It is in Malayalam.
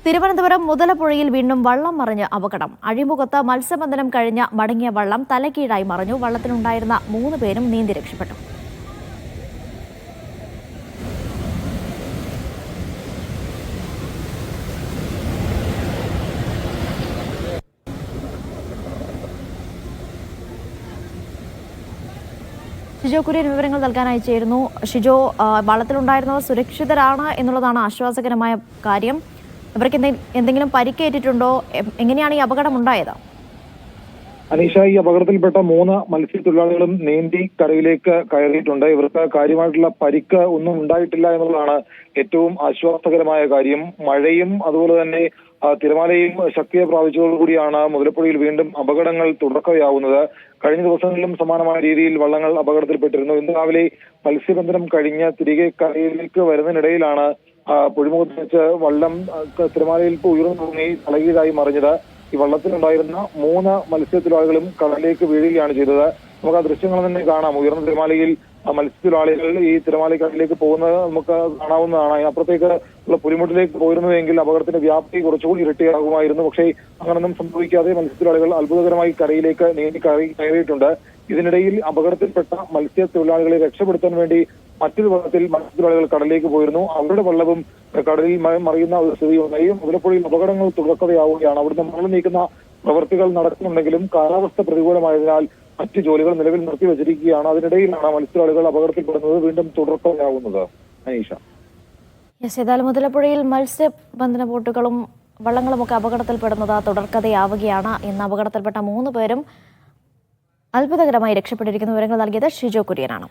തിരുവനന്തപുരം മുതലപ്പുഴയിൽ വീണ്ടും വള്ളം മറിഞ്ഞ് അപകടം. അഴിമുഖത്ത് മത്സ്യബന്ധനം കഴിഞ്ഞ് മടങ്ങിയ വള്ളം തലകീഴായി മറിഞ്ഞു. വള്ളത്തിലുണ്ടായിരുന്ന 3 പേരും നീന്തി രക്ഷപ്പെട്ടു. ഷിജോ കുര്യൻ വിവരങ്ങൾ നൽകാനായി ചേരുന്നു. ഷിജോ, വള്ളത്തിലുണ്ടായിരുന്നവർ സുരക്ഷിതരാണ് എന്നുള്ളതാണ് ആശ്വാസകരമായ കാര്യം. ഇവർക്ക് എന്തെങ്കിലും പരിക്കേറ്റിട്ടുണ്ടോ? എങ്ങനെയാണ് ഈ അപകടം ഉണ്ടായത്? അനീഷ, ഈ അപകടത്തിൽപ്പെട്ട 3 മത്സ്യത്തൊഴിലാളികളും നീന്തി കരയിലേക്ക് കയറിയിട്ടുണ്ട്. ഇവർക്ക് കാര്യമായിട്ടുള്ള പരിക്ക് ഒന്നും ഉണ്ടായിട്ടില്ല എന്നുള്ളതാണ് ഏറ്റവും ആശ്വാസകരമായ കാര്യം. മഴയും അതുപോലെ തന്നെ തിരമാലയും ശക്തിയെ പ്രാപിച്ചതോടുകൂടിയാണ് മുതലപ്പുഴയിൽ വീണ്ടും അപകടങ്ങൾ തുടർക്കയാവുന്നത്. കഴിഞ്ഞ ദിവസങ്ങളിലും സമാനമായ രീതിയിൽ വള്ളങ്ങൾ അപകടത്തിൽപ്പെട്ടിരുന്നു. ഇന്ന് രാവിലെ മത്സ്യബന്ധനം കഴിഞ്ഞ് തിരികെ കരയിലേക്ക് വരുന്നതിനിടയിലാണ് പുഴിമുഖത്ത് വെച്ച് വള്ളം തിരമാലയിൽ ഉയർന്നു തൂങ്ങി തലകീഴായി മറിഞ്ഞത്. ഈ വള്ളത്തിലുണ്ടായിരുന്ന 3 മത്സ്യത്തൊഴിലാളികളും കടലിലേക്ക് വീഴുകയാണ് ചെയ്തത്. നമുക്ക് ആ ദൃശ്യങ്ങൾ തന്നെ കാണാം. ഉയർന്ന തിരമാലയിൽ മത്സ്യത്തൊഴിലാളികൾ ഈ തിരമാലക്കടലിലേക്ക് പോകുന്നത് നമുക്ക് കാണാവുന്നതാണ്. അപ്പുറത്തേക്ക് ഉള്ള പുലിമുട്ടിലേക്ക് പോയിരുന്നുവെങ്കിൽ അപകടത്തിന്റെ വ്യാപ്തി കുറച്ചുകൂടി ഇരട്ടിയാകുമായിരുന്നു. പക്ഷേ അങ്ങനൊന്നും സംഭവിക്കാതെ മത്സ്യത്തൊഴിലാളികൾ അത്ഭുതകരമായി കരയിലേക്ക് നീന്തി കയറിയിട്ടുണ്ട്. ഇതിനിടയിൽ അപകടത്തിൽപ്പെട്ട മത്സ്യത്തൊഴിലാളികളെ രക്ഷപ്പെടുത്താൻ വേണ്ടി മറ്റൊരു വള്ളത്തിൽ മത്സ്യത്തൊഴിലാളികൾ കടലിലേക്ക് പോയിരുന്നു. അവരുടെ വള്ളവും കടലിൽ മറിയുന്ന ഒരു സ്ഥിതി ഉണ്ടായി. മുതലപ്പുഴയിൽ അപകടങ്ങൾ തുടർക്കഥയാവുകയാണ്. അവിടുന്ന് മണൽ നീക്കുന്ന പ്രവൃത്തികൾ നടക്കുന്നുണ്ടെങ്കിലും കാലാവസ്ഥ പ്രതികൂലമായതിനാൽ മറ്റ് ജോലികൾ നിലവിൽ നിർത്തിവച്ചിരിക്കുകയാണ്. അതിനിടയിലാണ് മത്സ്യത്തൊഴിലാളികൾ അപകടത്തിൽപ്പെടുന്നത് വീണ്ടും തുടർക്കഥയാവുന്നത്. അനീഷ, ഏതായാലും മുതലപ്പുഴയിൽ മത്സ്യബന്ധന ബോട്ടുകളും വള്ളങ്ങളുമൊക്കെ അപകടത്തിൽപ്പെടുന്നത് തുടർക്കഥയാവുകയാണ്. ഇന്ന് അപകടത്തിൽപ്പെട്ട 3 പേരും അത്ഭുതകരമായി രക്ഷപ്പെട്ടിരിക്കുന്ന വിവരങ്ങൾ നൽകിയത് ഷിജോ കുര്യനാണ്.